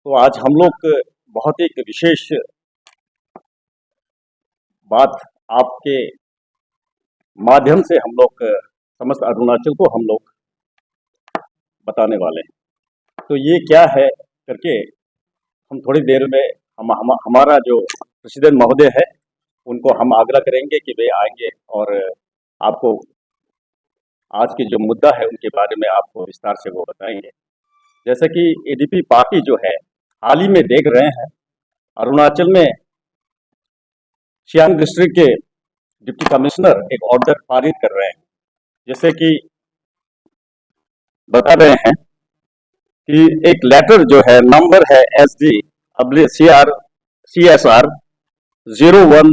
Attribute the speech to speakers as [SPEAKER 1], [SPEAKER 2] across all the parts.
[SPEAKER 1] तो आज हम लोग बहुत एक विशेष बात आपके माध्यम से हम लोग समस्त अरुणाचल को हम लोग बताने वाले हैं। तो ये क्या है करके हम थोड़ी देर में हमारा जो प्रेसिडेंट महोदय है उनको हम आग्रह करेंगे कि वे आएंगे और आपको आज की जो मुद्दा है उनके बारे में आपको विस्तार से वो बताएंगे। जैसे कि एडीपी पार्टी जो है हाल ही में देख रहे हैं अरुणाचल में सियांग डिस्ट्रिक्ट के डिप्टी कमिश्नर एक ऑर्डर पारित कर रहे हैं, जैसे कि बता रहे हैं कि एक लेटर जो है नंबर है SD/CR/CSR 01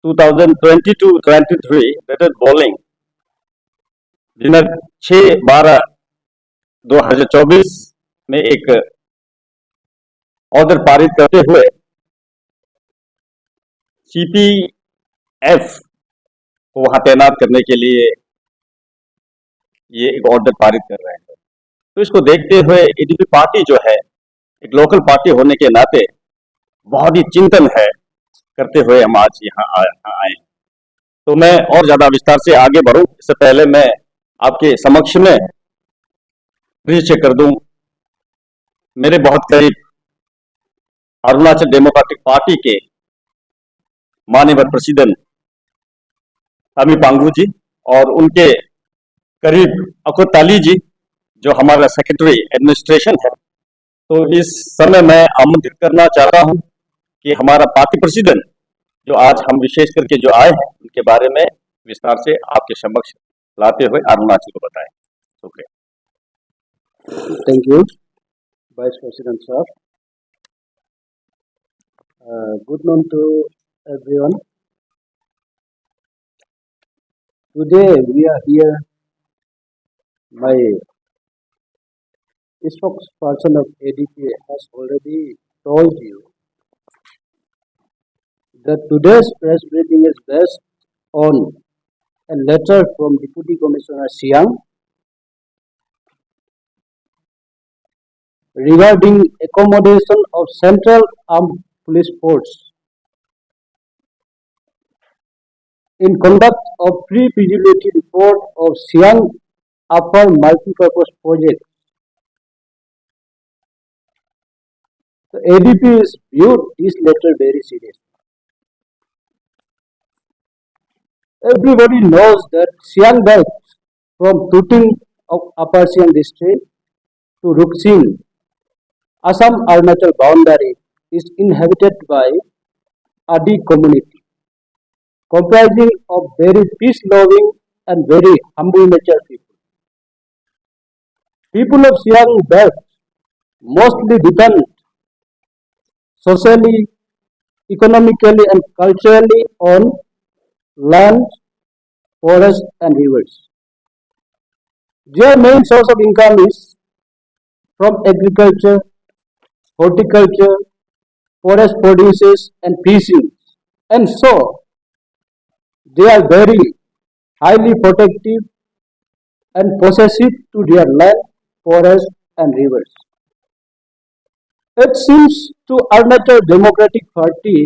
[SPEAKER 1] 2022-23 डेटेड बॉलिंग दिनांक 6/12/2024 में एक ऑर्डर पारित करते हुए CPF को वहां तैनात करने के लिए ये एक ऑर्डर पारित कर रहे हैं। तो इसको देखते हुए एडीपी पार्टी जो है एक लोकल पार्टी होने के नाते बहुत ही चिंतन है करते हुए हम आज यहाँ आए। तो मैं और ज्यादा विस्तार से आगे बढ़ूं इससे पहले मैं आपके समक्ष में परिचय कर दूं मेरे बहुत करीब अरुणाचल डेमोक्रेटिक पार्टी के माननीय प्रेसिडेंट तामी पांगू जी और उनके करीब अकोताली जी जो हमारा सेक्रेटरी एडमिनिस्ट्रेशन है। तो इस समय मैं आमंत्रित करना चाहता हूं कि हमारा पार्टी प्रेसिडेंट जो आज हम विशेष करके जो आए हैं उनके बारे में विस्तार से आपके समक्ष लाते हुए अरुणाचल को बताएं। शुक्रिया।
[SPEAKER 2] Thank you, Vice President sir. Good noon to everyone. Today we are here. My spokesperson of ADP has already told you that today's press briefing is based on a letter from Deputy Commissioner Siang regarding accommodation of Central Armed Police Force in conduct of pre-feasibility report of Siang Upper Multipurpose Project. The ADP is viewed this letter very seriously. Everybody knows that Siang Belt from Tuting of Upper Siang district to Ruksing, Assam Arunachal boundary is inhabited by Adi community, comprising of very peace-loving and very humble nature people. People of Siang Belt mostly depend socially, economically and culturally on land, forests and rivers. Their main source of income is from agriculture, horticulture, forest produces and fishing, and so they are very highly protective and possessive to their land, forests and rivers. It seems to Arunachal Democratic Party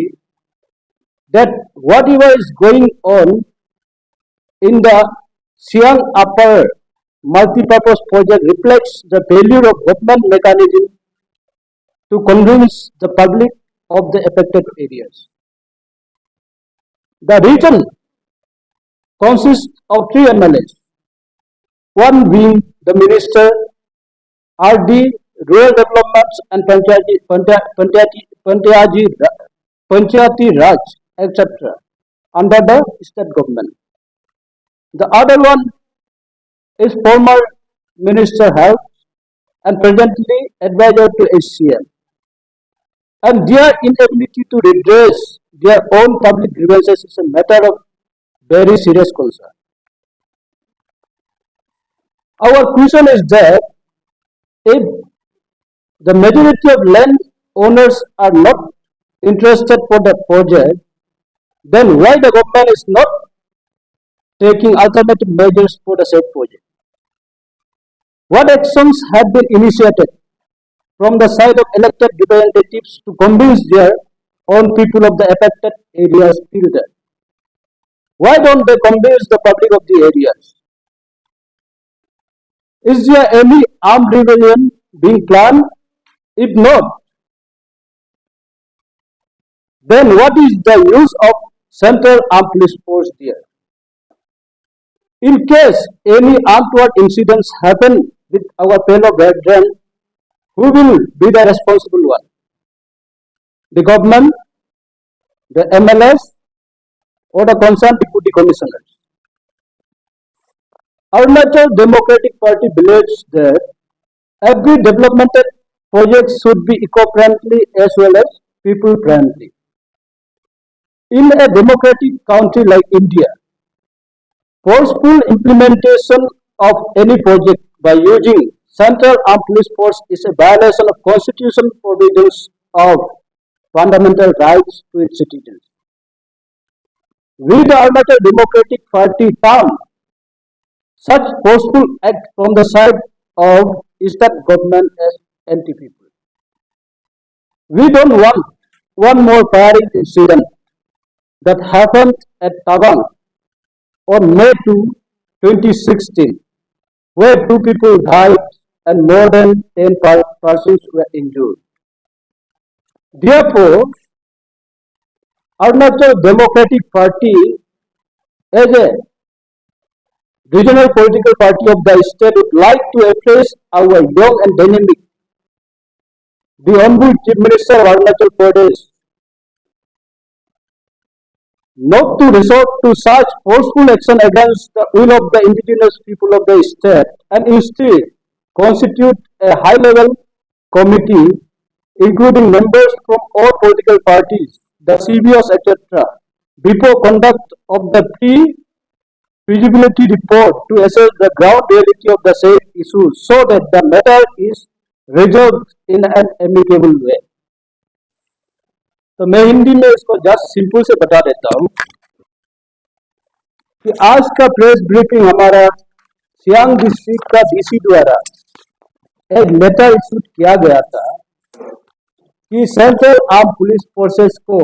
[SPEAKER 2] that whatever is going on in the Siang Upper Multipurpose Project reflects the failure of government mechanism to convince the public of the affected areas. The region consists of 3 MLAs, one being the Minister, RD, Rural Developments and Panchayati Raj, etc. under the state government. The other one is former Minister Health and presently advisor to HCM. And their inability to redress their own public grievances is a matter of very serious concern. Our question is that if the majority of land owners are not interested for the project, then why the government is not taking alternative measures for the said project? What actions have been initiated from the side of elected representatives to convince their own people of the affected areas till then? Why don't they convince the public of the areas? Is there any armed rebellion being planned? If not, then what is the use of Central Armed Police Force there? In case any untoward incidents happen with our fellow brethren, who will be the responsible one? The government, the MLS, or the concerned deputy commissioners? Arunachal Democratic Party believes that every developmental project should be eco-friendly as well as people-friendly. In a democratic country like India, forceful implementation of any project by using Central Armed Police Force is a violation of constitutional provisions of fundamental rights to its citizens. We, the Arunachal Democratic Party, term such forceful act from the side of Eastern government as anti-people. We don't want one more firing incident that happened at Tawang on May 2, 2016, where 2 people died and more than 10 persons were injured. Therefore, Arunachal Democratic Party, as a regional political party of the state, would like to address our young and dynamic, the Honorable Chief Minister of Arunachal Pradesh, not to resort to such forceful action against the will of the indigenous people of the state, and instead constitute a high-level committee including members from all political parties, the CBOs, etc., before conduct of the pre-feasibility report to assess the ground reality of the said issue so that the matter is resolved in an amicable way. तो मैं हिंदी में इसको just simple से बता देता हूँ कि आज का प्रेस ब्रीफिंग हमारा सियांग डिस्ट्रिक्ट का डीसी द्वारा एक लेटर इशू किया गया था कि सेंट्रल आर्म पुलिस फोर्सेस को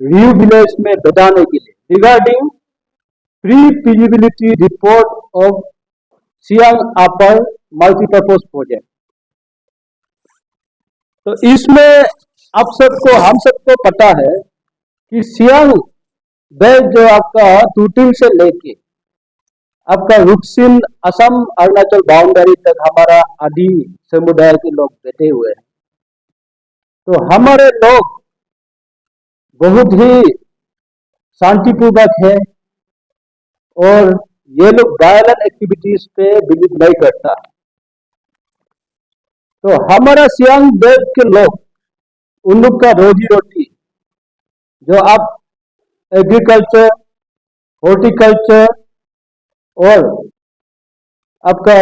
[SPEAKER 2] रिव्यू विलेज में बताने के लिए regarding pre feasibility report of Siang upper multipurpose project. तो इसमें आप सबको हम सबको पता है कि सियांग बेल्ट जो आपका टूटिंग से लेके आपका रुकसिन असम अरुणाचल बाउंड्री तक हमारा आदि समुदाय के लोग बैठे हुए हैं। तो हमारे लोग बहुत ही शांतिपूर्वक है और ये लोग वायलेंट एक्टिविटीज पे बिलीव नहीं करता। तो हमारा सियांग बेल्ट के लोग, उन लोग का रोजी रोटी जो आप एग्रीकल्चर, हॉर्टिकल्चर और आपका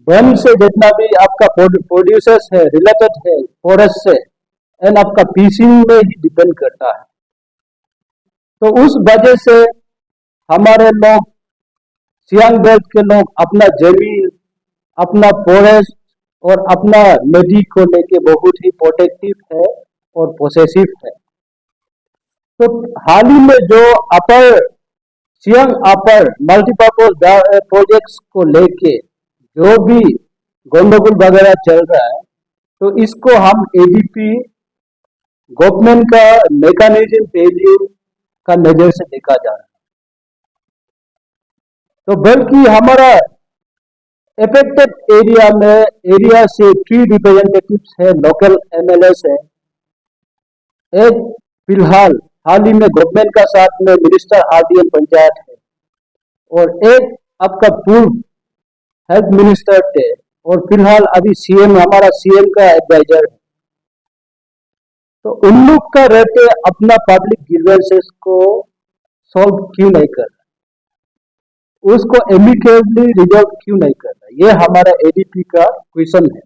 [SPEAKER 2] वन से जितना भी आपका प्रोड्यूसर्स है रिलेटेड है फॉरेस्ट से एंड आपका फिशिंग में ही डिपेंड करता है। तो उस वजह से हमारे लोग सियांग बेल्ट के लोग अपना जमीन, अपना फॉरेस्ट और अपना नदी को लेके बहुत ही प्रोटेक्टिव है और पोसेसिव है। तो हाल ही में जो अपर सियांग अपर मल्टीपर्पज प्रोजेक्ट्स को लेके जो भी गंदगोल वगैरह चल रहा है, तो इसको हम एडीपी गवर्नमेंट का मैकेनिज्म फेल्यूर का नजर से देखा जा रहा है। तो बल्कि हमारा एफेक्टेड एरिया से ट्री रिप्रेजेंटेटिव्स है, लोकल एमएलएस है, एक फिलहाल हाल ही में गवर्नमेंट का साथ में मिनिस्टर आरडीएम पंचायत है और एक आपका पूर्व हेल्थ मिनिस्टर थे और फिलहाल अभी सीएम हमारा सीएम का एडवाइजर है। तो उन लोग का रहते अपना पब्लिक ग्रीवेंसेस को सॉल्व क्यों नहीं कर रहा, उसको एमिकेबली रिजॉल्व क्यों नहीं कर रहा, ये हमारा एडीपी का क्वेश्चन है।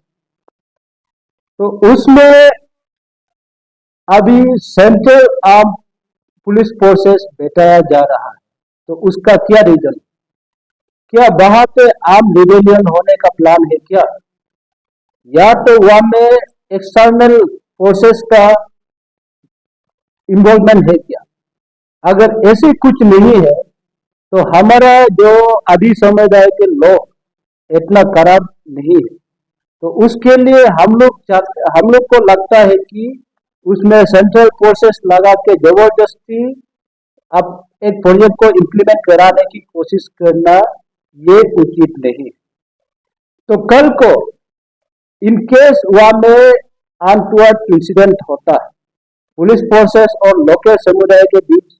[SPEAKER 2] तो उसमें अभी सेंट्रल आर्म पुलिस फोर्सेस बैठाया जा रहा है, तो उसका क्या रीजन, क्या वहां पे आर्म रिबेलियन होने का प्लान है क्या? या तो वहां में एक्सटर्नल फोर्सेस का इन्वॉल्वमेंट है क्या। अगर ऐसे कुछ नहीं है तो हमारा जो आदि समुदाय के लोग इतना खराब नहीं है। तो उसके लिए हम लोग को लगता है कि उसमें सेंट्रल फोर्सेस लगा के जबरदस्ती अब एक प्रोजेक्ट को इम्प्लीमेंट कराने की कोशिश करना ये उचित नहीं। तो कल को इन केस वहां में अनटूवर्ड इंसिडेंट होता है, पुलिस फोर्सेस और लोकल समुदाय के बीच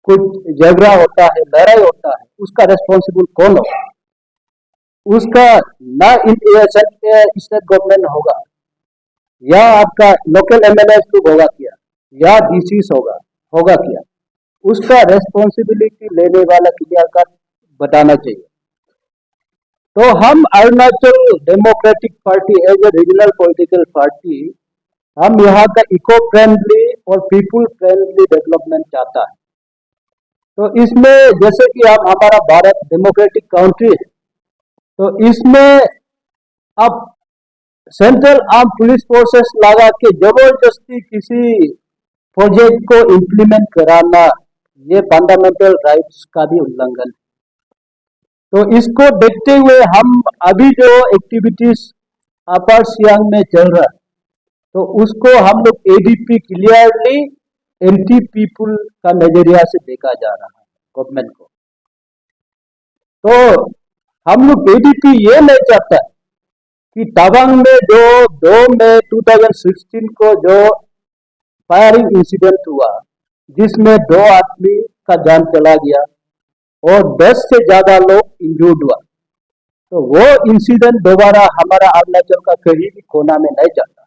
[SPEAKER 2] कुछ झगड़ा होता है, लड़ाई होता है, उसका रेस्पॉन्सिबल कौन होगा? उसका ना स्टेट गवर्नमेंट होगा या आपका लोकल एमएलए होगा क्या, या डीसीस होगा क्या? उसका रेस्पॉन्सिबिलिटी लेने वाला क्लियर कट बताना चाहिए। तो हम Arunachal democratic party as a regional political party, हम यहाँ का इको फ्रेंडली और पीपुल फ्रेंडली डेवलपमेंट चाहता है। तो इसमें जैसे कि अब हमारा भारत डेमोक्रेटिक कंट्री है, तो इसमें अब सेंट्रल आर्म पुलिस फोर्सेस लगा के जबरदस्ती किसी प्रोजेक्ट को इम्प्लीमेंट कराना ये फंडामेंटल राइट्स का भी उल्लंघन है। तो इसको देखते हुए हम अभी जो एक्टिविटीज अपर सियांग में चल रहा है, तो उसको हम लोग एडीपी क्लियरली एंटी पीपुल का नजरिया से देखा जा रहा है गवर्नमेंट को। तो हम लोग एडीपी ये नहीं चाहता कि तवांग में जो 2 मई 2016 को जो फायरिंग इंसिडेंट हुआ जिसमें 2 आदमी का जान चला गया और 10 से ज्यादा लोग इंजूर्ड हुआ, तो वो इंसिडेंट दोबारा हमारा अरुणाचल का कहीं भी कोना में नहीं जाता।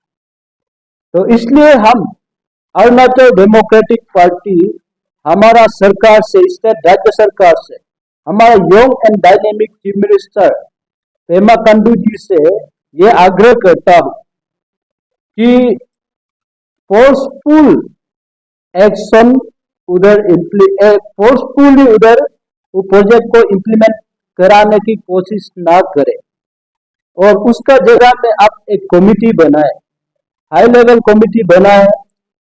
[SPEAKER 2] तो इसलिए हम अरुणाचल डेमोक्रेटिक पार्टी हमारा सरकार से, स्टेट राज्य सरकार से, हमारा young and dynamic chief minister Pema Khandu ji से ये आग्रह करता हूं कि फोर्सफुल एक्शन फोर्सफुली उधर वो प्रोजेक्ट को इम्प्लीमेंट कराने की कोशिश ना करे और उसका जगह में आप एक कमिटी बनाए, हाई लेवल कमिटी बनाए,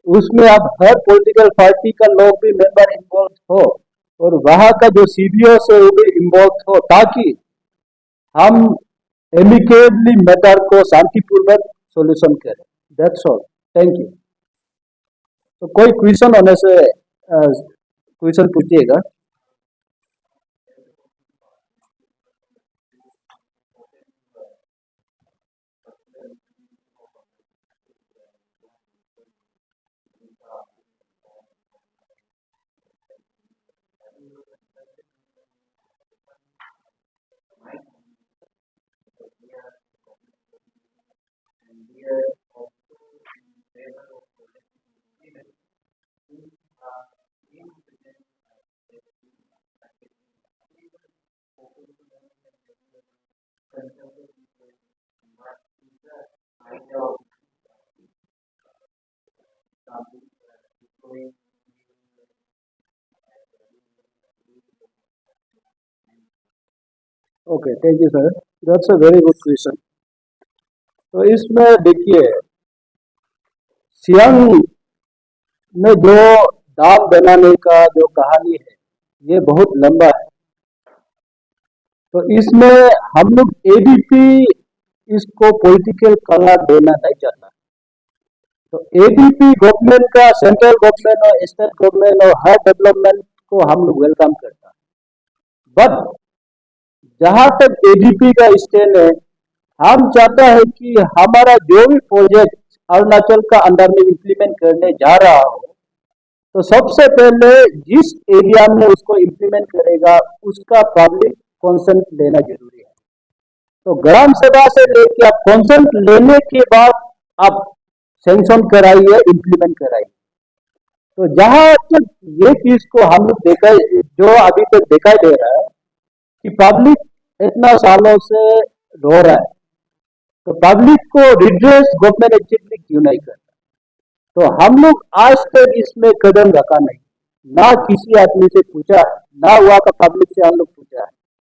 [SPEAKER 2] उसमें आप हर पॉलिटिकल पार्टी का लोग भी मेंबर इन्वॉल्व हो और वहां का जो सीबीओ से वो भी इन्वॉल्व हो, ताकि हम एमिकेबली मैटर को शांतिपूर्वक सॉल्यूशन करें। That's all, thank you. तो कोई क्वेश्चन होने से क्वेश्चन पूछिएगा। Okay, thank you sir, that's a very good question. तो इसमें देखिए, सियांग में जो दाम बनाने का जो कहानी है ये बहुत लंबा है। तो इसमें हम लोग एडीपी इसको पॉलिटिकल कलर देना नहीं चाहता। तो एडीपी गवर्नमेंट का, सेंट्रल गवर्नमेंट और स्टेट गवर्नमेंट और हर डेवलपमेंट को हम लोग वेलकम करता है। बट जहां तक एडीपी का स्टैंड है, हम चाहता है कि हमारा जो भी प्रोजेक्ट अरुणाचल का अंडर में इम्प्लीमेंट करने जा रहा हो, तो सबसे पहले जिस एरिया में उसको इम्प्लीमेंट करेगा उसका पब्लिक कंसेंट लेना जरूरी है। तो ग्राम सभा से लेकर आप कंसेंट लेने के बाद आप सैंक्शन कराइए, इम्प्लीमेंट कराइए। तो जहां तक ये चीज को हम लोग देखा, जो अभी तक दिखाई दे रहा है कि पब्लिक इतना सालों से रो रहा है, तो पब्लिक को रिड्रेस गवर्नमेंट एक्चुअली क्यों नहीं करता? तो हम लोग आज तक इसमें कदम रखा नहीं, ना किसी आदमी से पूछा है, ना हुआ का पब्लिक से हम लोग पूछा है।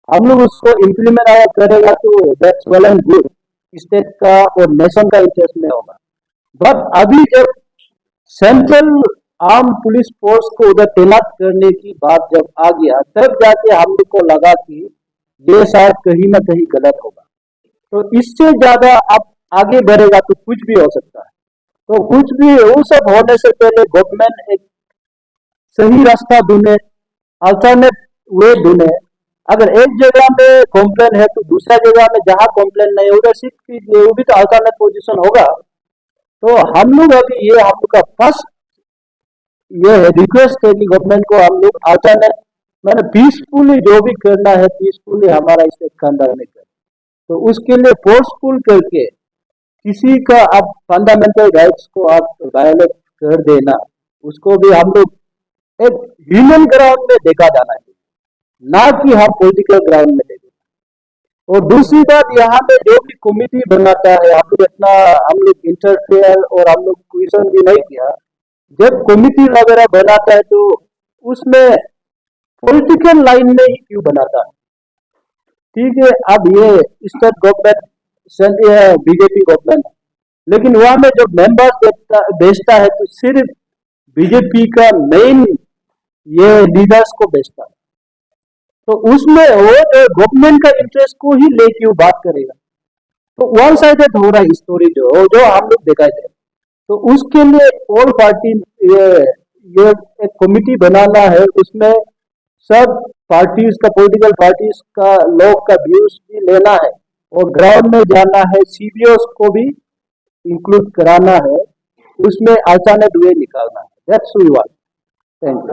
[SPEAKER 2] हम लोग उसको इम्प्लीमेंट करेगा तो that's well and good, state का और नेशन का इंटरेस्ट में होगा। बट अभी जब सेंट्रल आर्म पुलिस फोर्स को उधर तैनात करने की बात जब आ गया, तब जाके हम लोग को लगा कि ये शायद कहीं ना कहीं गलत होगा। तो इससे ज्यादा अब आगे बढ़ेगा तो कुछ भी हो सकता है। तो कुछ भी वो सब होने से पहले गवर्नमेंट एक सही रास्ता ढूंढे, अल्टरनेट वे ढूंढे। अगर एक जगह में कॉम्प्लेन है तो दूसरा जगह में जहाँ कॉम्प्लेन नहीं है उधर शिफ्ट कीजिए, वो भी तो अल्टरनेट पोजीशन होगा। तो हम लोग अभी ये हम लोग का फर्स्ट ये रिक्वेस्ट है कि गवर्नमेंट को हम लोग अल्टरनेट मैंने पीसफुली जो भी करना है पीसफुली हमारा स्टेट के अंदर में करें। तो उसके लिए फोर्सफुल करके किसी का आप फंडामेंटल राइट्स को आप वायलेट कर देना, उसको भी हम लोग एक ह्यूमन ग्राउंड में देखा जाना चाहिए, ना कि हम पॉलिटिकल ग्राउंड में देखें। और दूसरी बात, यहाँ पे जो भी कमिटी बनाता है हम लोग इंटरफेयर और हम लोग क्वेश्चन भी नहीं किया। जब कमिटी वगैरह बनाता है तो उसमें पॉलिटिकल लाइन में ही क्यों बनाता है? ठीक है, अब ये स्टेट गवर्नमेंट बीजेपी गवर्नमेंट, लेकिन वहां में जो मेंबर्स भेजता है तो सिर्फ बीजेपी का मेन ये लीडर्स को भेजता है। तो उसमें वो जो गवर्नमेंट का इंटरेस्ट को ही लेके वो बात करेगा, तो वन साइडेड हो रहा है स्टोरी जो हम लोग देखा जाए। तो उसके लिए ऑल पार्टी ये एक कमिटी बनाना है, उसमें सब पार्टीज का पॉलिटिकल पार्टीज का लोग का व्यूज भी लेना है और ग्राउंड में जाना है, सीबीओस को भी इंक्लूड कराना है, उसमें अल्टरनेट वे निकालना है। That's we want. Thank you.